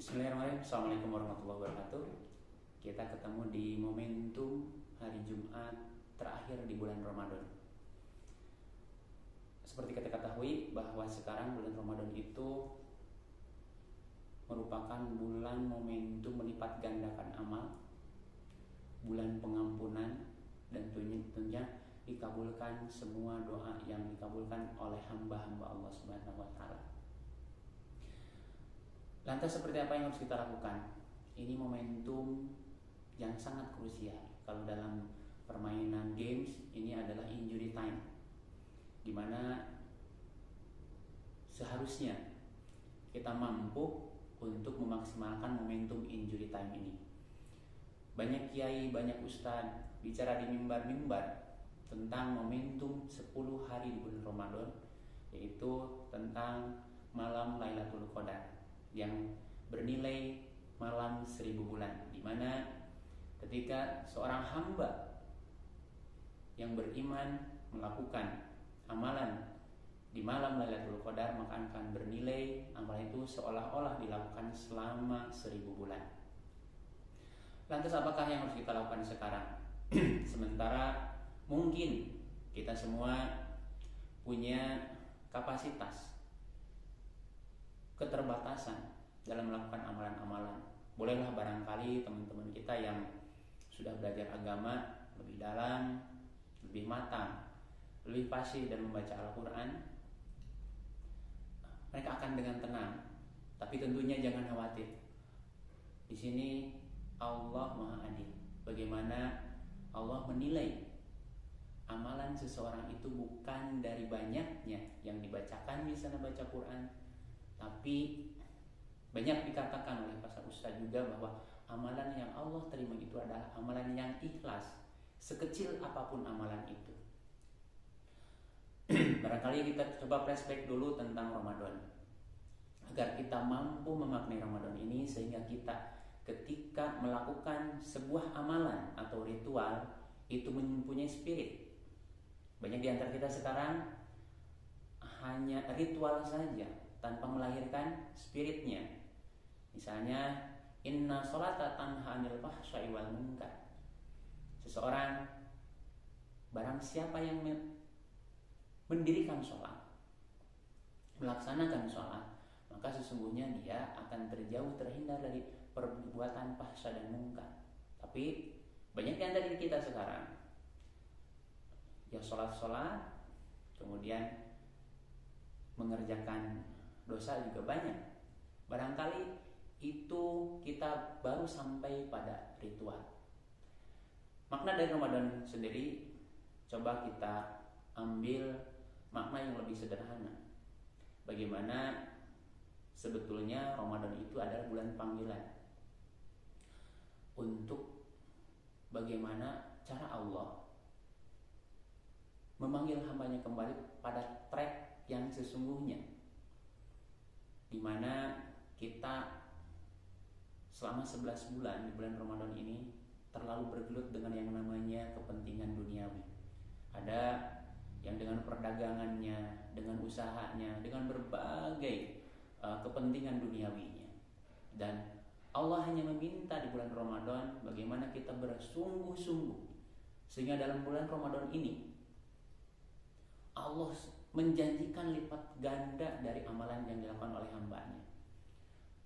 Bismillahirrahmanirrahim. Assalamualaikum warahmatullahi wabarakatuh. Kita ketemu di momentum hari Jumat terakhir di bulan Ramadan. Seperti kita ketahui bahwa sekarang bulan Ramadan itu merupakan bulan momentum melipat gandakan amal, bulan pengampunan, dan tentunya dikabulkan semua doa yang dikabulkan oleh hamba-hamba Allah Subhanahu wa taala. Lantas seperti apa yang harus kita lakukan? Ini momentum yang sangat krusial. Kalau dalam permainan games, ini adalah injury time, di mana seharusnya kita mampu untuk memaksimalkan momentum injury time ini. Banyak kiai, banyak ustadz bicara di mimbar-mimbar tentang momentum 10 hari di bulan Ramadan, yaitu tentang malam Lailatul Qadar yang bernilai malam 1000 bulan, di mana ketika seorang hamba yang beriman melakukan amalan di malam Lailatul Qadar, maka akan bernilai amal itu seolah-olah dilakukan selama 1000 bulan. Lantas apakah yang harus kita lakukan sekarang? Sementara mungkin kita semua punya kapasitas, keterbatasan dalam melakukan amalan-amalan. Bolehlah barangkali teman-teman kita yang sudah belajar agama lebih dalam, lebih matang, lebih fasih dan membaca Al-Quran, mereka akan dengan tenang. Tapi tentunya jangan khawatir. Di sini Allah Maha Adil. Bagaimana Allah menilai amalan seseorang itu bukan dari banyaknya yang dibacakan, misalnya baca Quran, tapi banyak dikatakan oleh para ustaz juga bahwa amalan yang Allah terima itu adalah amalan yang ikhlas, sekecil apapun amalan itu. Barangkali kita coba flashback dulu tentang Ramadan, agar kita mampu memaknai Ramadan ini, sehingga kita ketika melakukan sebuah amalan atau ritual itu mempunyai spirit. Banyak di antara kita sekarang hanya ritual saja tanpa melahirkan spiritnya. Misalnya, inna sholata tanha 'anil fahsya'i wal munkar. Seseorang, barang siapa yang mendirikan sholat, melaksanakan sholat, maka sesungguhnya dia akan terhindar dari perbuatan fahsya dan munkar. Tapi banyak yang dari kita sekarang ya sholat, kemudian mengerjakan dosa juga banyak. Barangkali itu kita baru sampai pada ritual. Makna dari Ramadan sendiri, coba kita ambil makna yang lebih sederhana. Bagaimana sebetulnya Ramadan itu adalah bulan panggilan untuk bagaimana cara Allah memanggil hambanya kembali pada track yang sesungguhnya, di mana kita selama 11 bulan di bulan Ramadan ini terlalu bergelut dengan yang namanya kepentingan duniawi. Ada yang dengan perdagangannya, dengan usahanya, dengan berbagai kepentingan duniawinya. Dan Allah hanya meminta di bulan Ramadan bagaimana kita bersungguh-sungguh, sehingga dalam bulan Ramadan ini Allah menjanjikan lipat ganda dari amalan yang dilakukan oleh hambanya.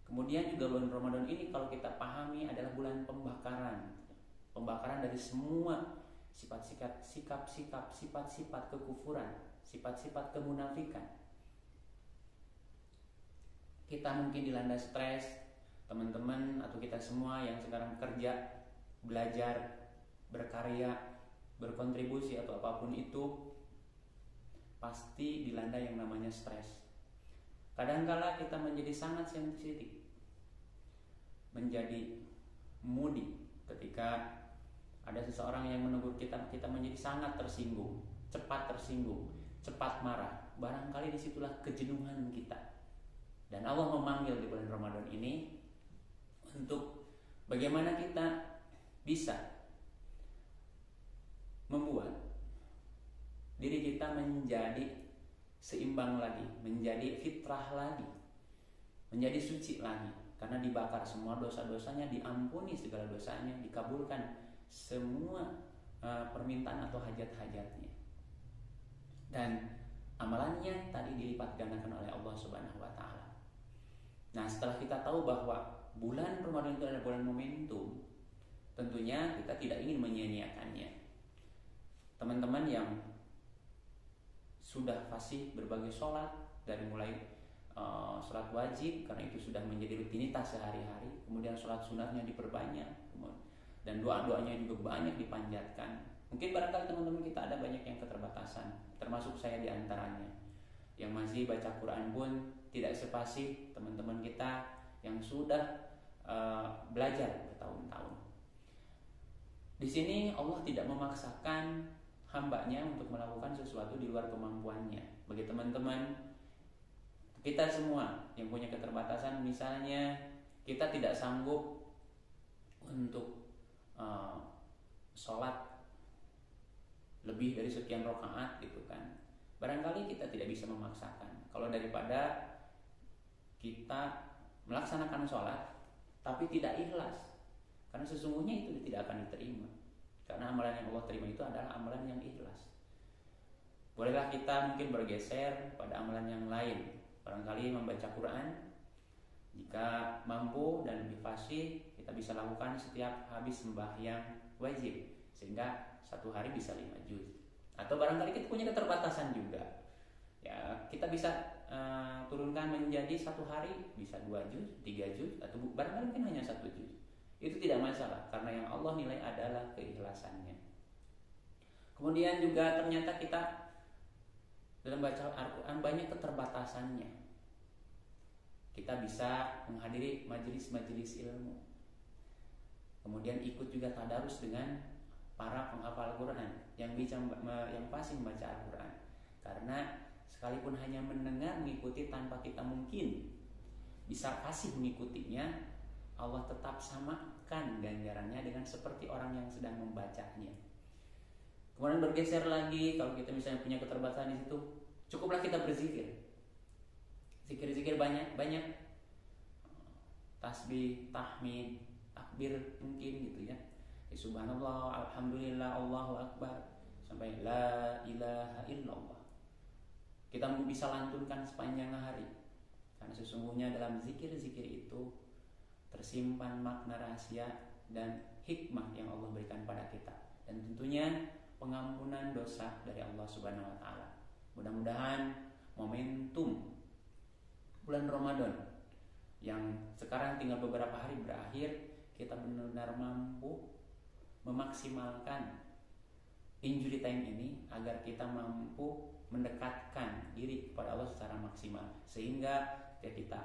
Kemudian juga bulan Ramadan ini kalau kita pahami adalah bulan pembakaran dari semua sifat-sifat kekufuran, sifat-sifat kemunafikan. Kita mungkin dilanda stres, teman-teman atau kita semua yang sekarang kerja, belajar, berkarya, berkontribusi atau apapun itu, pasti dilanda yang namanya stres. Kadangkala kita menjadi sangat sensitif, menjadi moody ketika ada seseorang yang menegur kita menjadi sangat tersinggung, cepat marah. Barangkali disitulah kejenuhan kita. Dan Allah memanggil di bulan Ramadan ini untuk bagaimana kita bisa membuat diri kita menjadi seimbang lagi, menjadi fitrah lagi, menjadi suci lagi. karena dibakar semua dosa-dosanya, diampuni segala dosanya, dikabulkan semua permintaan atau hajat-hajatnya, dan amalannya tadi dilipat gandakan oleh Allah Subhanahu wa taala. Nah, setelah kita tahu bahwa bulan Ramadan itu adalah bulan momentum, tentunya kita tidak ingin menyia-nyiakannya. Teman-teman yang sudah fasih berbagai sholat, dari mulai sholat wajib karena itu sudah menjadi rutinitas sehari-hari, kemudian sholat sunatnya diperbanyak, dan doa-doanya juga banyak dipanjatkan. Mungkin barangkali teman-teman kita ada banyak yang keterbatasan, termasuk saya diantaranya, yang masih baca Quran pun tidak sepasih teman-teman kita yang sudah belajar bertahun-tahun. Di sini Allah tidak memaksakan hambanya untuk melakukan sesuatu di luar kemampuannya. Bagi teman-teman kita semua yang punya keterbatasan, misalnya kita tidak sanggup untuk sholat lebih dari sekian rakaat gitu kan, barangkali kita tidak bisa memaksakan. Kalau daripada kita melaksanakan sholat tapi tidak ikhlas, karena sesungguhnya itu tidak akan diterima, karena amalan yang Allah terima itu adalah amalan yang ikhlas. Bolehlah kita mungkin bergeser pada amalan yang lain, barangkali membaca Quran. Jika mampu dan lebih fasih, kita bisa lakukan setiap habis sembahyang wajib, sehingga satu hari bisa 5 juz. Atau barangkali kita punya keterbatasan juga, ya kita bisa turunkan menjadi satu hari bisa 2 juz, 3 juz, atau barangkali mungkin hanya 1 juz. Itu tidak masalah, karena yang Allah nilai adalah keikhlasannya. Kemudian juga ternyata kita dalam baca Al-Quran banyak keterbatasannya. Kita bisa menghadiri majelis-majelis ilmu, kemudian ikut juga tadarus dengan para penghafal Quran yang fasih membaca Al-Quran. Karena sekalipun hanya mendengar, mengikuti tanpa kita mungkin bisa fasih mengikutinya, Allah tetap samakan ganjarannya dengan seperti orang yang sedang membacanya. Kemudian bergeser lagi, kalau kita misalnya punya keterbatasan di situ, cukuplah kita berzikir. Zikir-zikir banyak, tasbih, tahmid, takbir mungkin gitu ya. Subhanallah, alhamdulillah, Allahu akbar, sampai la ilaha illallah. Kita bisa lantunkan sepanjang hari, karena sesungguhnya dalam zikir-zikir itu tersimpan makna rahasia dan hikmah yang Allah berikan pada kita, dan tentunya pengampunan dosa dari Allah Subhanahu wa taala. Mudah-mudahan momentum bulan Ramadan yang sekarang tinggal beberapa hari berakhir, kita benar-benar mampu memaksimalkan injury time ini agar kita mampu mendekatkan diri kepada Allah secara maksimal, sehingga ketika kita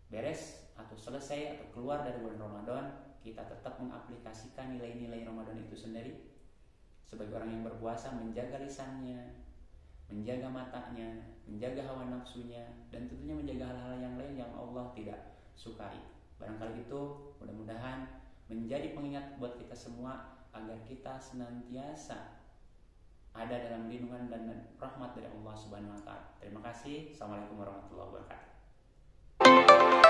beres atau selesai atau keluar dari bulan Ramadan, kita tetap mengaplikasikan nilai-nilai Ramadan itu sendiri. Sebagai orang yang berpuasa, menjaga lisannya, menjaga matanya, menjaga hawa nafsunya, dan tentunya menjaga hal-hal yang lain yang Allah tidak sukai. Barangkali itu mudah-mudahan menjadi pengingat buat kita semua agar kita senantiasa ada dalam lindungan dan rahmat dari Allah Subhanahu wa taala. Terima kasih. Assalamualaikum warahmatullahi wabarakatuh.